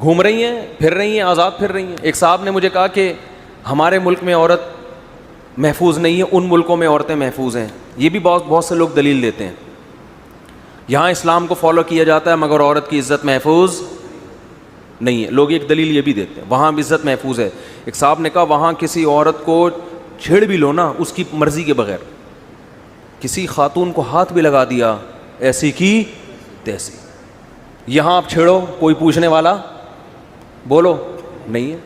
گھوم رہی ہیں, پھر رہی ہیں, آزاد پھر رہی ہیں. ایک صاحب نے مجھے کہا کہ ہمارے ملک میں عورت محفوظ نہیں ہے, ان ملکوں میں عورتیں محفوظ ہیں. یہ بھی بہت سے لوگ دلیل دیتے ہیں. یہاں اسلام کو فالو کیا جاتا ہے مگر عورت کی عزت محفوظ نہیں ہے. لوگ ایک دلیل یہ بھی دیتے ہیں وہاں بھی عزت محفوظ ہے. ایک صاحب نے کہا وہاں کسی عورت کو چھیڑ بھی لو نا اس کی مرضی کے بغیر, کسی خاتون کو ہاتھ بھی لگا دیا ایسی کی تیسی, یہاں آپ چھیڑو کوئی پوچھنے والا بولو نہیں ہے.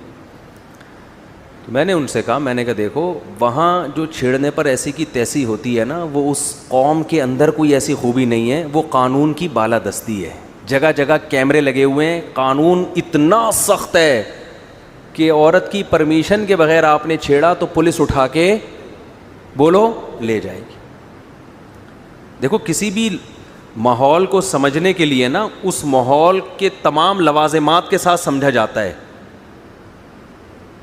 میں نے ان سے کہا, میں نے کہا دیکھو وہاں جو چھیڑنے پر ایسی کی تیسی ہوتی ہے نا, وہ اس قوم کے اندر کوئی ایسی خوبی نہیں ہے, وہ قانون کی بالادستی ہے. جگہ جگہ کیمرے لگے ہوئے ہیں, قانون اتنا سخت ہے کہ عورت کی پرمیشن کے بغیر آپ نے چھیڑا تو پولیس اٹھا کے بولو لے جائے گی. دیکھو کسی بھی ماحول کو سمجھنے کے لیے نا اس ماحول کے تمام لوازمات کے ساتھ سمجھا جاتا ہے.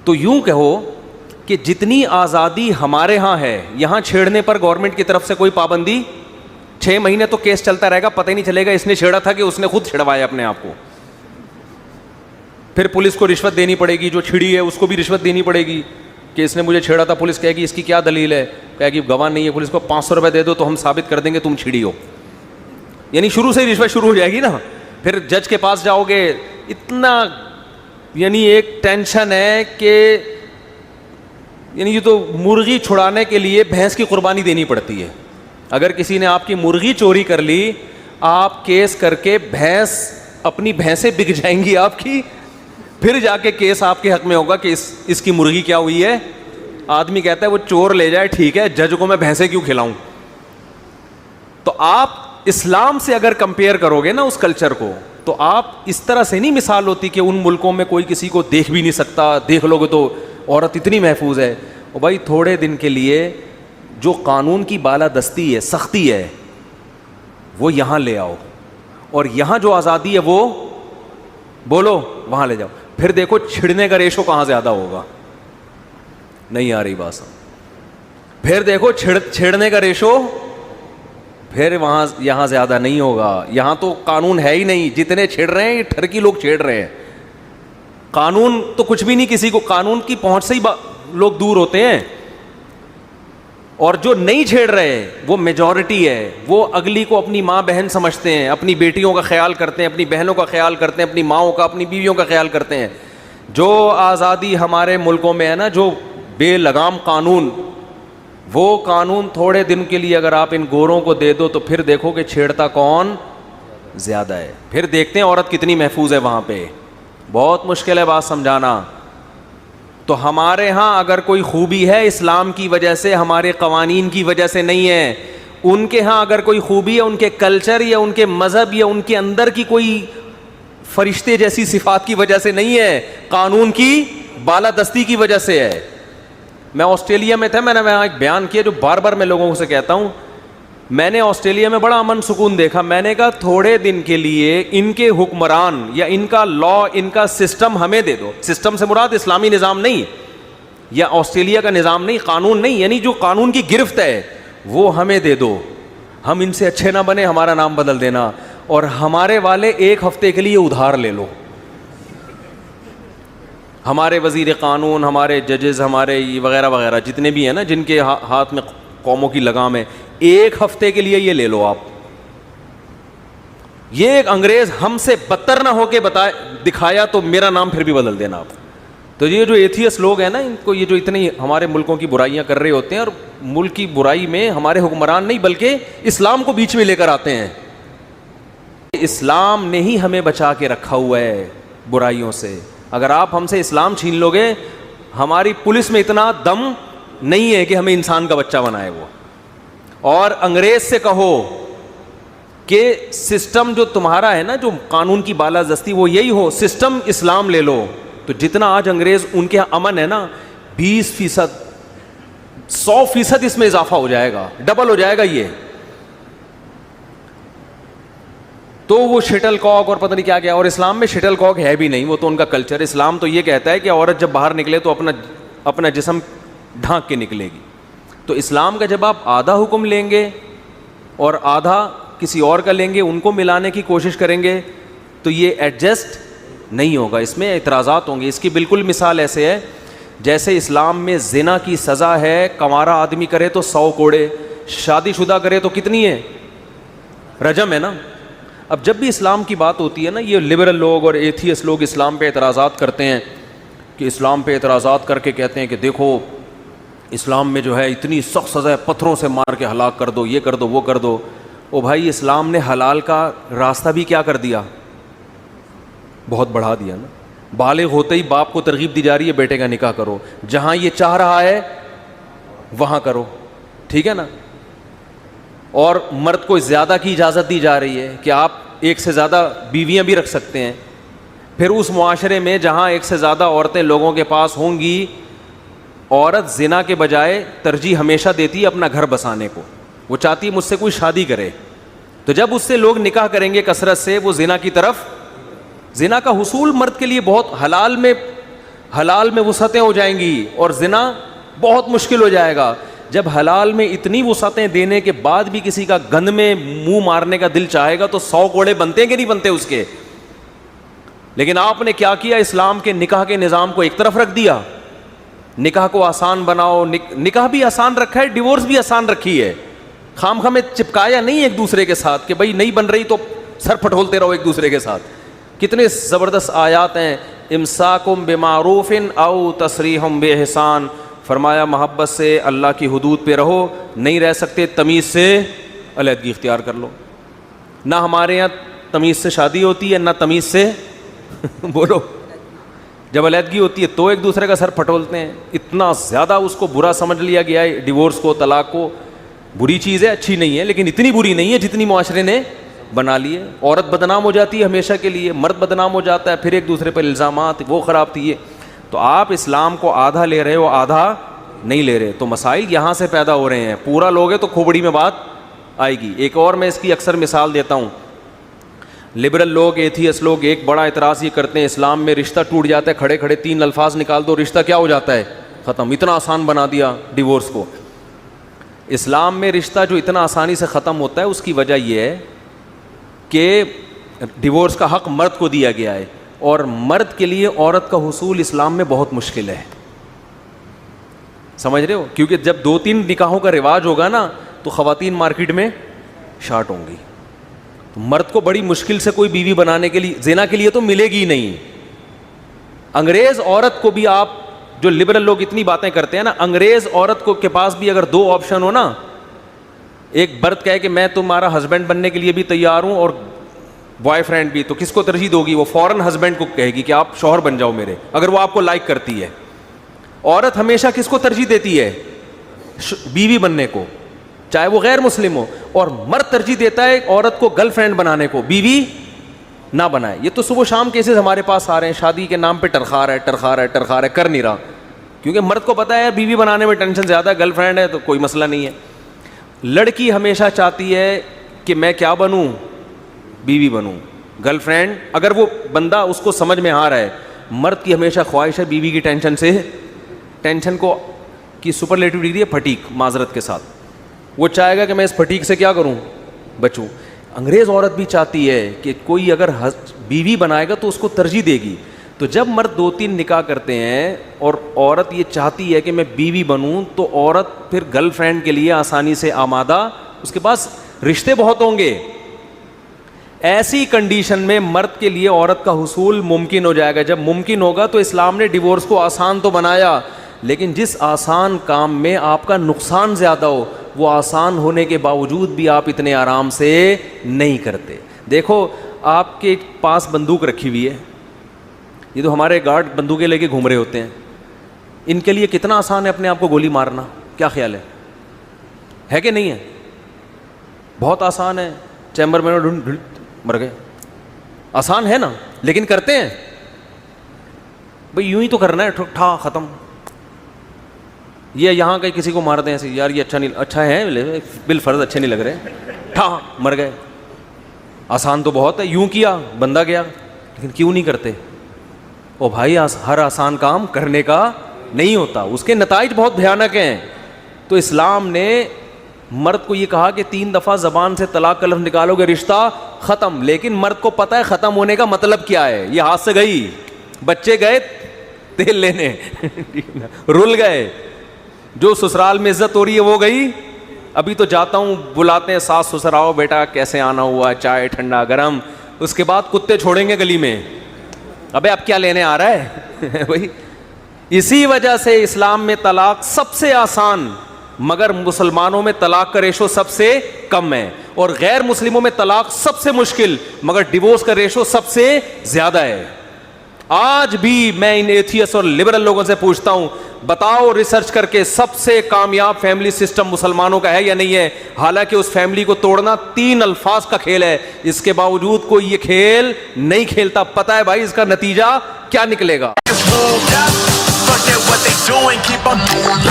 تو یوں کہو کہ جتنی آزادی ہمارے ہاں ہے, یہاں چھیڑنے پر گورنمنٹ کی طرف سے کوئی پابندی, 6 مہینے تو کیس چلتا رہے گا, پتہ ہی نہیں چلے گا اس نے چھیڑا تھا کہ اس نے خود چھڑوایا اپنے آپ کو. پھر پولیس کو رشوت دینی پڑے گی, جو چھڑی ہے اس کو بھی رشوت دینی پڑے گی کہ اس نے مجھے چھیڑا تھا. پولیس کہے گی اس کی کیا دلیل ہے, کہے گی گواہ نہیں ہے. پولیس کو 500 روپے دے دو تو ہم ثابت کر دیں گے تم چھڑی ہو. یعنی شروع سے ہی رشوت شروع ہو جائے گی نا. پھر جج کے پاس جاؤ گے, اتنا یعنی ایک ٹینشن ہے کہ یعنی یہ تو مرغی چھڑانے کے لیے بھینس کی قربانی دینی پڑتی ہے. اگر کسی نے آپ کی مرغی چوری کر لی, آپ کیس کر کے اپنی بھینسیں بک جائیں گی آپ کی, پھر جا کے کیس آپ کے حق میں ہوگا کہ اس کی مرغی کیا ہوئی ہے. آدمی کہتا ہے وہ چور لے جائے ٹھیک ہے, جج کو میں بھینسیں کیوں کھلاؤں. تو آپ اسلام سے اگر کمپیئر کرو گے نا اس کلچر کو, تو آپ اس طرح سے نہیں مثال ہوتی کہ ان ملکوں میں کوئی کسی کو دیکھ بھی نہیں سکتا, دیکھ لو گے تو عورت اتنی محفوظ ہے. اور بھائی تھوڑے دن کے لیے جو قانون کی بالادستی ہے, سختی ہے, وہ یہاں لے آؤ, اور یہاں جو آزادی ہے وہ بولو وہاں لے جاؤ. پھر دیکھو چھڑنے کا ریشو کہاں زیادہ ہوگا. نہیں آ رہی بات. پھر دیکھو چھیڑنے کا ریشو پھر یہاں زیادہ نہیں ہوگا. یہاں تو قانون ہے ہی نہیں, جتنے چھیڑ رہے ہیں یہ ٹھرکی لوگ چھیڑ رہے ہیں. قانون تو کچھ بھی نہیں, کسی کو قانون کی پہنچ سے ہی لوگ دور ہوتے ہیں. اور جو نہیں چھیڑ رہے وہ میجورٹی ہے, وہ اگلی کو اپنی ماں بہن سمجھتے ہیں, اپنی بیٹیوں کا خیال کرتے ہیں, اپنی بہنوں کا خیال کرتے ہیں, اپنی ماؤں کا, اپنی بیویوں کا خیال کرتے ہیں. جو آزادی ہمارے ملکوں میں ہے نا, جو بے لگام قانون, وہ قانون تھوڑے دن کے لیے اگر آپ ان گوروں کو دے دو تو پھر دیکھو کہ چھیڑتا کون زیادہ ہے. پھر دیکھتے ہیں عورت کتنی محفوظ ہے وہاں پہ. بہت مشکل ہے بات سمجھانا. تو ہمارے ہاں اگر کوئی خوبی ہے اسلام کی وجہ سے, ہمارے قوانین کی وجہ سے نہیں ہے. ان کے ہاں اگر کوئی خوبی ہے ان کے کلچر یا ان کے مذہب یا ان کے اندر کی کوئی فرشتے جیسی صفات کی وجہ سے نہیں ہے, قانون کی بالادستی کی وجہ سے ہے. میں آسٹریلیا میں تھا, میں نے وہاں ایک بیان کیا جو بار بار میں لوگوں سے کہتا ہوں. میں نے آسٹریلیا میں بڑا امن سکون دیکھا. میں نے کہا تھوڑے دن کے لیے ان کے حکمران یا ان کا لا, ان کا سسٹم ہمیں دے دو. سسٹم سے مراد اسلامی نظام نہیں یا آسٹریلیا کا نظام نہیں, قانون نہیں, یعنی جو قانون کی گرفت ہے وہ ہمیں دے دو. ہم ان سے اچھے نہ بنے, ہمارا نام بدل دینا, اور ہمارے والے 1 ہفتے کے لیے ادھار لے لو. ہمارے وزیر قانون, ہمارے ججز, ہمارے وغیرہ وغیرہ جتنے بھی ہیں نا جن کے ہاتھ میں قوموں کی لگام ہے, 1 ہفتے کے لیے یہ لے لو آپ. یہ ایک انگریز ہم سے بدتر نہ ہو کے دکھایا تو میرا نام پھر بھی بدل دینا آپ. تو یہ جو ایتھیس لوگ ہیں نا, ان کو یہ جو اتنی ہمارے ملکوں کی برائیاں کر رہے ہوتے ہیں, اور ملک کی برائی میں ہمارے حکمران نہیں بلکہ اسلام کو بیچ میں لے کر آتے ہیں. اسلام نے ہی ہمیں بچا کے رکھا ہوا ہے برائیوں سے. اگر آپ ہم سے اسلام چھین لو گے, ہماری پولیس میں اتنا دم نہیں ہے کہ ہمیں انسان کا بچہ بنائے وہ. اور انگریز سے کہو کہ سسٹم جو تمہارا ہے نا, جو قانون کی بالادستی, وہ یہی ہو, سسٹم اسلام لے لو, تو جتنا آج انگریز ان کے امن ہے نا, 20%, 100% اس میں اضافہ ہو جائے گا, ڈبل ہو جائے گا یہ. تو وہ شٹل کاک اور پتہ نہیں کیا کیا, اور اسلام میں شٹل کاک ہے بھی نہیں, وہ تو ان کا کلچر. اسلام تو یہ کہتا ہے کہ عورت جب باہر نکلے تو اپنا جسم ڈھانک کے نکلے گی. تو اسلام کا جب آپ آدھا حکم لیں گے اور آدھا کسی اور کا لیں گے, ان کو ملانے کی کوشش کریں گے, تو یہ ایڈجسٹ نہیں ہوگا, اس میں اعتراضات ہوں گے. اس کی بالکل مثال ایسے ہے جیسے اسلام میں زنا کی سزا ہے, کنوارا آدمی کرے تو 100 کوڑے, شادی شدہ کرے تو کتنی ہے, رجم ہے نا. اب جب بھی اسلام کی بات ہوتی ہے نا, یہ لبرل لوگ اور ایتھیس لوگ اسلام پہ اعتراضات کرتے ہیں کہ اسلام پہ اعتراضات کر کے کہتے ہیں کہ دیکھو اسلام میں جو ہے اتنی سخت سزا ہے, پتھروں سے مار کے ہلاک کر دو, یہ کر دو, وہ کر دو. او بھائی, اسلام نے حلال کا راستہ بھی کیا کر دیا, بہت بڑھا دیا نا. بالغ ہوتے ہی باپ کو ترغیب دی جا رہی ہے بیٹے کا نکاح کرو, جہاں یہ چاہ رہا ہے وہاں کرو, ٹھیک ہے نا. اور مرد کو زیادہ کی اجازت دی جا رہی ہے کہ آپ ایک سے زیادہ بیویاں بھی رکھ سکتے ہیں. پھر اس معاشرے میں جہاں ایک سے زیادہ عورتیں لوگوں کے پاس ہوں گی, عورت زنا کے بجائے ترجیح ہمیشہ دیتی ہے اپنا گھر بسانے کو. وہ چاہتی ہے مجھ سے کوئی شادی کرے, تو جب اس سے لوگ نکاح کریں گے کثرت سے, وہ زنا کی طرف, زنا کا حصول مرد کے لیے بہت حلال میں وسعتیں ہو جائیں گی اور زنا بہت مشکل ہو جائے گا. جب حلال میں اتنی وسعتیں دینے کے بعد بھی کسی کا گند میں منہ مارنے کا دل چاہے گا تو 100 کوڑے بنتے ہیں کہ نہیں بنتے اس کے. لیکن آپ نے کیا کیا, اسلام کے نکاح کے نظام کو ایک طرف رکھ دیا, نکاح کو آسان بناؤ. نکاح بھی آسان رکھا ہے, ڈیورس بھی آسان رکھی ہے, خام خامے چپکایا نہیں ایک دوسرے کے ساتھ کہ بھائی نہیں بن رہی تو سر پھٹولتے رہو ایک دوسرے کے ساتھ. کتنے زبردست آیات ہیں, امساکم بمعروف او تسریحم باحسان. فرمایا محبت سے اللہ کی حدود پہ رہو, نہیں رہ سکتے تمیز سے علیحدگی اختیار کر لو. نہ ہمارے یہاں تمیز سے شادی ہوتی ہے, نہ تمیز سے بولو, جب علیحدگی ہوتی ہے تو ایک دوسرے کا سر پھٹولتے ہیں. اتنا زیادہ اس کو برا سمجھ لیا گیا ہے ڈیورس کو, طلاق کو. بری چیز ہے, اچھی نہیں ہے, لیکن اتنی بری نہیں ہے جتنی معاشرے نے بنا لی ہے. عورت بدنام ہو جاتی ہے ہمیشہ کے لیے, مرد بدنام ہو جاتا ہے, پھر ایک دوسرے پر الزامات, وہ خراب تھی یہ. تو آپ اسلام کو آدھا لے رہے ہو, آدھا نہیں لے رہے, تو مسائل یہاں سے پیدا ہو رہے ہیں. پورا لوگے تو کھوپڑی میں بات آئے گی. ایک اور میں اس کی اکثر مثال دیتا ہوں. لبرل لوگ, ایتھیس لوگ ایک بڑا اعتراض یہ کرتے ہیں اسلام میں رشتہ ٹوٹ جاتا ہے, کھڑے کھڑے 3 الفاظ نکال دو, رشتہ کیا ہو جاتا ہے, ختم. اتنا آسان بنا دیا ڈیورس کو. اسلام میں رشتہ جو اتنا آسانی سے ختم ہوتا ہے اس کی وجہ یہ ہے کہ ڈیورس کا حق مرد کو دیا گیا ہے, اور مرد کے لیے عورت کا حصول اسلام میں بہت مشکل ہے. سمجھ رہے ہو, کیونکہ جب 2-3 نکاحوں کا رواج ہوگا نا تو خواتین مارکیٹ میں شارٹ ہوں گی. مرد کو بڑی مشکل سے کوئی بیوی بنانے کے لیے, زنا کے لیے تو ملے گی ہی نہیں. انگریز عورت کو بھی, آپ جو لبرل لوگ اتنی باتیں کرتے ہیں نا, انگریز عورت کو کے پاس بھی اگر 2 آپشن ہو نا, ایک برد کہے کہ میں تمہارا ہسبینڈ بننے کے لیے بھی تیار ہوں اور بوائے فرینڈ بھی, تو کس کو ترجیح دو گی؟ وہ فوراً ہسبینڈ کو کہے گی کہ آپ شوہر بن جاؤ میرے, اگر وہ آپ کو لائک کرتی ہے. عورت ہمیشہ کس کو ترجیح دیتی ہے؟ بیوی بننے کو, چاہے وہ غیر مسلم ہو. اور مرد ترجیح دیتا ہے عورت کو گرل فرینڈ بنانے کو, بیوی نہ بنائے. یہ تو صبح شام کیسز ہمارے پاس آ رہے ہیں, شادی کے نام پہ ٹرخا رہا ہے, کر نہیں رہا, کیونکہ مرد کو پتا ہے بیوی بنانے میں ٹینشن زیادہ ہے, گرل فرینڈ ہے تو کوئی مسئلہ نہیں ہے. لڑکی ہمیشہ چاہتی ہے کہ میں کیا بنوں, بیوی بنوں. گرل فرینڈ اگر وہ بندہ اس کو سمجھ میں آ رہا ہے, مرد کی ہمیشہ خواہش ہے بیوی کی ٹینشن کو کی سپرلیٹو ڈگری ہے پھٹیک, معذرت کے ساتھ. وہ چاہے گا کہ میں اس پھٹیک سے کیا کروں, بچوں. انگریز عورت بھی چاہتی ہے کہ کوئی اگر بیوی بنائے گا تو اس کو ترجیح دے گی. تو جب مرد 2-3 نکاح کرتے ہیں اور عورت یہ چاہتی ہے کہ میں بیوی بنوں, تو عورت پھر گرل فرینڈ کے لیے آسانی سے آمادہ, اس کے پاس رشتے بہت ہوں گے. ایسی کنڈیشن میں مرد کے لیے عورت کا حصول ممکن ہو جائے گا. جب ممکن ہوگا تو اسلام نے ڈیورس کو آسان تو بنایا, لیکن جس آسان کام میں آپ کا نقصان زیادہ ہو, وہ آسان ہونے کے باوجود بھی آپ اتنے آرام سے نہیں کرتے. دیکھو آپ کے پاس بندوق رکھی ہوئی ہے, یہ تو ہمارے گارڈ بندوقیں لے کے گھوم رہے ہوتے ہیں, ان کے لیے کتنا آسان ہے اپنے آپ کو گولی مارنا, کیا خیال ہے کہ نہیں ہے؟ بہت آسان ہے, چیمبر میں مر گئے, آسان ہے نا, لیکن کرتے ہیں بھئی یوں ہی تو کرنا ہے, ٹھا ختم. یہ یہاں کہیں کسی کو مار دیں ایسے, یار یہ اچھا ہے بالفرض اچھے نہیں لگ رہے, ٹھا مر گئے. آسان تو بہت ہے, یوں کیا بندہ گیا, لیکن کیوں نہیں کرتے؟ او بھائی ہر آسان کام کرنے کا نہیں ہوتا, اس کے نتائج بہت بھیانک ہیں. تو اسلام نے مرد کو یہ کہا کہ 3 دفعہ زبان سے طلاق کا لفظ نکالو گے رشتہ ختم, لیکن مرد کو پتہ ہے ختم ہونے کا مطلب کیا ہے. یہ ہاتھ سے گئی, بچے گئے تیل لینے رول گئے, جو سسرال میں عزت ہو رہی ہے وہ گئی. ابھی تو جاتا ہوں, بلاتے ہیں ساس سسر, آؤ بیٹا کیسے آنا ہوا, چائے ٹھنڈا گرم, اس کے بعد کتے چھوڑیں گے گلی میں, ابے اب کیا لینے آ رہا ہے بھائی. اسی وجہ سے اسلام میں طلاق سب سے آسان, مگر مسلمانوں میں طلاق کا ریشو سب سے کم ہے, اور غیر مسلموں میں طلاق سب سے مشکل, مگر ڈیورس کا ریشو سب سے زیادہ ہے. آج بھی میں ان ایتھیس اور لبرل لوگوں سے پوچھتا ہوں, بتاؤ ریسرچ کر کے سب سے کامیاب فیملی سسٹم مسلمانوں کا ہے یا نہیں ہے؟ حالانکہ اس فیملی کو توڑنا 3 الفاظ کا کھیل ہے, اس کے باوجود کوئی یہ کھیل نہیں کھیلتا. پتہ ہے بھائی اس کا نتیجہ کیا نکلے گا. Forget what they doing, keep on doing.